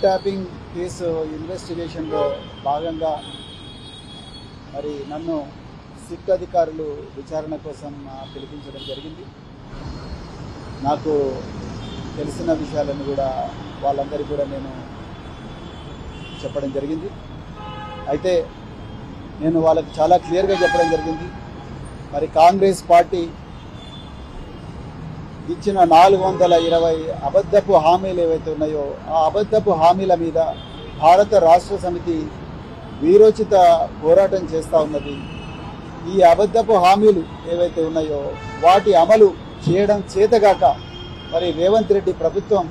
Tapping case ఇన్వెస్టిగేషన్లో భాగంగా మరి నన్ను సిట్ అధికారులు విచారణ కోసం పిలిపించడం జరిగింది. నాకు తెలిసిన విషయాలను కూడా వాళ్ళందరికీ కూడా నేను చెప్పడం జరిగింది. అయితే నేను వాళ్ళకి చాలా క్లియర్గా చెప్పడం జరిగింది. మరి కాంగ్రెస్ పార్టీ ఇచ్చిన 420 అబద్ధపు హామీలు ఏవైతే ఉన్నాయో ఆ అబద్ధపు హామీల మీద భారత రాష్ట్ర సమితి వీరోచిత పోరాటం చేస్తూ ఉన్నది. ఈ అబద్ధపు హామీలు ఏవైతే ఉన్నాయో వాటి అమలు చేయడం చేతగాక మరి రేవంత్ రెడ్డి ప్రభుత్వం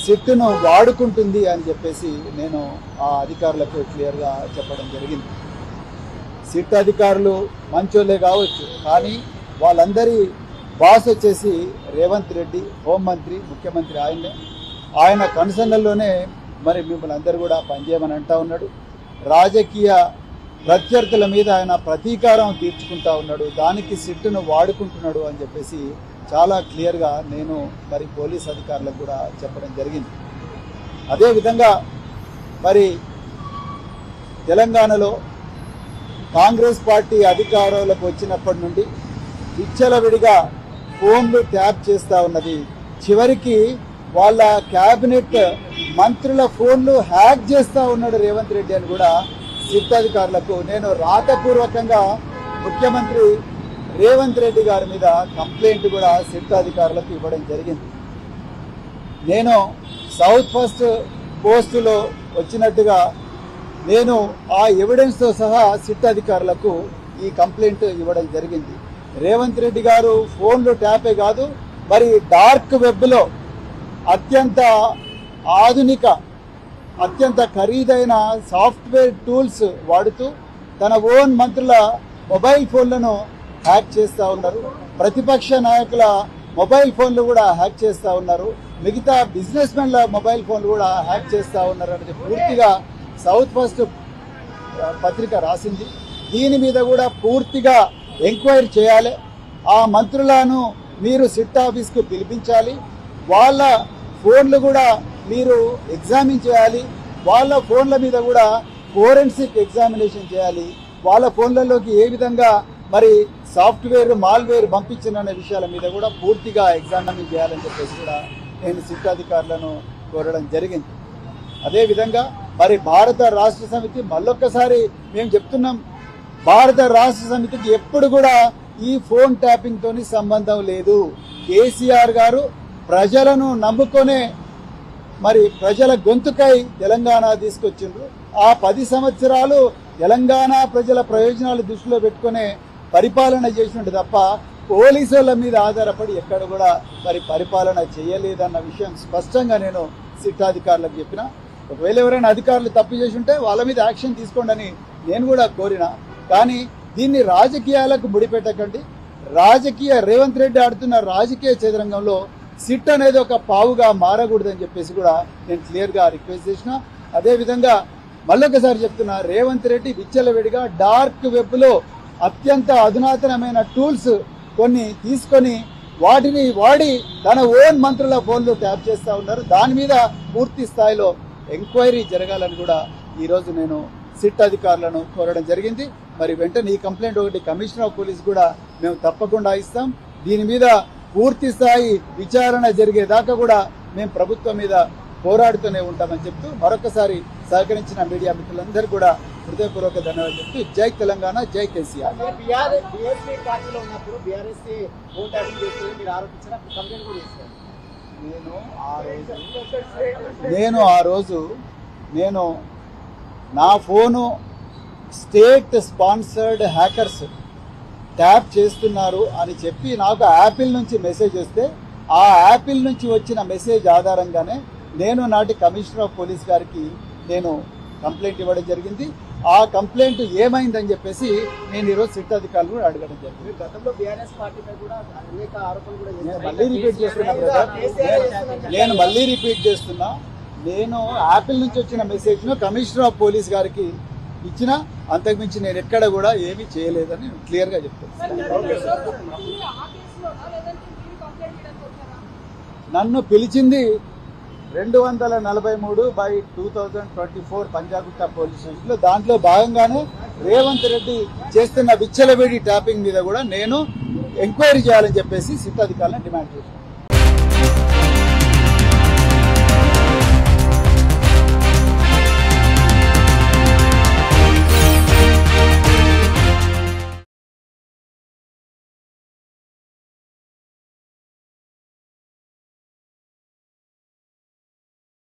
సిట్టును వాడుకుంటుంది అని చెప్పేసి నేను ఆ అధికారులకు క్లియర్గా చెప్పడం జరిగింది. సిట్ అధికారులు మంచోళ్ళే కావచ్చు, కానీ వాళ్ళందరి బాస్ వచ్చేసి రేవంత్ రెడ్డి, హోంమంత్రి, ముఖ్యమంత్రి ఆయనే. ఆయన కన్సర్న్లోనే మరి మిమ్మల్ని అందరూ కూడా పనిచేయమని అంటూ ఉన్నాడు. రాజకీయ ప్రత్యర్థుల మీద ఆయన ప్రతీకారం తీర్చుకుంటా ఉన్నాడు, దానికి సిట్టును వాడుకుంటున్నాడు అని చెప్పేసి చాలా క్లియర్గా నేను మరి పోలీస్ అధికారులకు కూడా చెప్పడం జరిగింది. అదేవిధంగా మరి తెలంగాణలో కాంగ్రెస్ పార్టీ అధికారంలోకి వచ్చినప్పటి నుండి విచ్చలవిడిగా ఫోన్లు ట్యాప్ చేస్తూ ఉన్నది. చివరికి వాళ్ళ క్యాబినెట్ మంత్రుల ఫోన్లు హ్యాక్ చేస్తూ ఉన్నాడు రేవంత్ రెడ్డి అని కూడా సిట్ అధికారులకు నేను రాతపూర్వకంగా ముఖ్యమంత్రి రేవంత్ రెడ్డి గారి మీద కంప్లైంట్ కూడా సిట్ అధికారులకు ఇవ్వడం జరిగింది. నేను సౌత్ ఫస్ట్ పోస్టులో వచ్చినట్టుగా నేను ఆ ఎవిడెన్స్తో సహా సిట్ అధికారులకు ఈ కంప్లైంట్ ఇవ్వడం జరిగింది. రేవంత్ రెడ్డి గారు ఫోన్లు ట్యాపే కాదు, మరి డార్క్ వెబ్లో అత్యంత ఆధునిక అత్యంత ఖరీదైన సాఫ్ట్వేర్ టూల్స్ వాడుతూ తన ఓన్ మంత్రుల మొబైల్ ఫోన్లను హ్యాక్ చేస్తూ ఉన్నారు. ప్రతిపక్ష నాయకుల మొబైల్ ఫోన్లు కూడా హ్యాక్ చేస్తూ ఉన్నారు. మిగతా బిజినెస్ మెన్ల మొబైల్ ఫోన్లు కూడా హ్యాక్ చేస్తూ ఉన్నారు అనేది పూర్తిగా సౌత్ ఫస్ట్ పత్రిక రాసింది. దీని మీద కూడా పూర్తిగా ఎంక్వైరీ చేయాలి. ఆ మంత్రులను మీరు సిట్ ఆఫీస్కు పిలిపించాలి. వాళ్ళ ఫోన్లు కూడా మీరు ఎగ్జామిన్ చేయాలి. వాళ్ళ ఫోన్ల మీద కూడా ఫోరెన్సిక్ ఎగ్జామినేషన్ చేయాలి. వాళ్ళ ఫోన్లలోకి ఏ విధంగా మరి సాఫ్ట్వేర్ మాల్వేర్ పంపించిన విషయాల మీద కూడా పూర్తిగా ఎగ్జామిన్ చేయాలని చెప్పేసి కూడా నేను సిట్ అధికారులను కోరడం జరిగింది. అదేవిధంగా మరి భారత రాష్ట్ర సమితి మళ్ళొక్కసారి మేము చెప్తున్నాం, భారత రాష్ట్ర సమితికి ఎప్పుడు కూడా ఈ ఫోన్ ట్యాపింగ్ తోని సంబంధం లేదు. కేసీఆర్ గారు ప్రజలను నమ్ముకొనే మరి ప్రజల గొంతుకై తెలంగాణ తీసుకొచ్చిండ్రు. ఆ 10 సంవత్సరాలు తెలంగాణ ప్రజల ప్రయోజనాలు దృష్టిలో పెట్టుకునే పరిపాలన చేసినట్టు తప్ప పోలీసుల మీద ఆధారపడి ఎక్కడ కూడా మరి పరిపాలన చేయలేదన్న విషయం స్పష్టంగా నేను సిట్ అధికారులకు చెప్పిన. ఒకవేళ ఎవరైనా అధికారులు తప్పు చేసి ఉంటే వాళ్ళ మీద యాక్షన్ తీసుకోండి అని నేను కూడా కోరిన. కానీ దీన్ని రాజకీయాలకు ముడిపెట్టకండి. రేవంత్ రెడ్డి ఆడుతున్న రాజకీయ చదరంగంలో సిట్ అనేది ఒక పావుగా మారకూడదని చెప్పేసి కూడా నేను క్లియర్గా రిక్వెస్ట్ చేసిన. అదేవిధంగా మళ్ళొకసారి చెప్తున్నా, రేవంత్ రెడ్డి విచ్చలవిడిగా డార్క్ వెబ్లో అత్యంత అధునాతనమైన టూల్స్ కొన్ని తీసుకొని వాటిని వాడి తన ఓన్ మంత్రుల ఫోన్లు ట్యాప్ చేస్తూ ఉన్నారు. దాని మీద పూర్తి స్థాయిలో ఎంక్వైరీ జరగాలని కూడా ఈరోజు నేను సిట్ అధికారులను కోరడం జరిగింది. మరి వెంటనే ఈ కంప్లైంట్ ఒకటి కమిషనర్ ఆఫ్ పోలీస్ కూడా మేము తప్పకుండా ఇస్తాం. దీని మీద పూర్తి స్థాయి విచారణ జరిగేదాకా కూడా మేము ప్రభుత్వం మీద పోరాడుతూనే ఉంటామని చెప్తూ మరొకసారి సహకరించిన మీడియా మిత్రులందరూ కూడా హృదయపూర్వక ధన్యవాదాలు చెప్తూ జై తెలంగాణ, జై కేసీఆర్. నేను నా phone state sponsored hackers tap చేస్తున్నారు అని చెప్పి నాకు యాపిల్ నుంచి మెసేజ్ వస్తే ఆ యాపిల్ నుంచి వచ్చిన మెసేజ్ ఆధారంగానే నేను నాటి కమిషనర్ ఆఫ్ పోలీస్ గారికి నేను కంప్లైంట్ ఇవ్వడం జరిగింది. ఆ కంప్లైంట్ ఏమైందని చెప్పేసి నేను ఈరోజు సిట్ అధికారులు కూడా అడగడం జరిగింది. గతంలో బీఆర్ఎస్ పార్టీపై కూడా అనేక ఆరోపణలు కూడా నేను మళ్ళీ రిపీట్ చేస్తున్నా. నేను యాపిల్ నుంచి వచ్చిన మెసేజ్ను కమిషనర్ ఆఫ్ పోలీస్ గారికి ఇచ్చిన, అంతకుమించి నేను ఎక్కడ కూడా ఏమీ చేయలేదని క్లియర్గా చెప్తాను. నన్ను పిలిచింది 243/2024 పంజాగుట్ట పోలీస్ స్టేషన్లో. దాంట్లో భాగంగానే రేవంత్ రెడ్డి చేస్తున్న విచ్చలవిడి ట్యాపింగ్ మీద కూడా నేను ఎంక్వైరీ చేయాలని చెప్పేసి సిట్ అధికారులను డిమాండ్ చేశాను.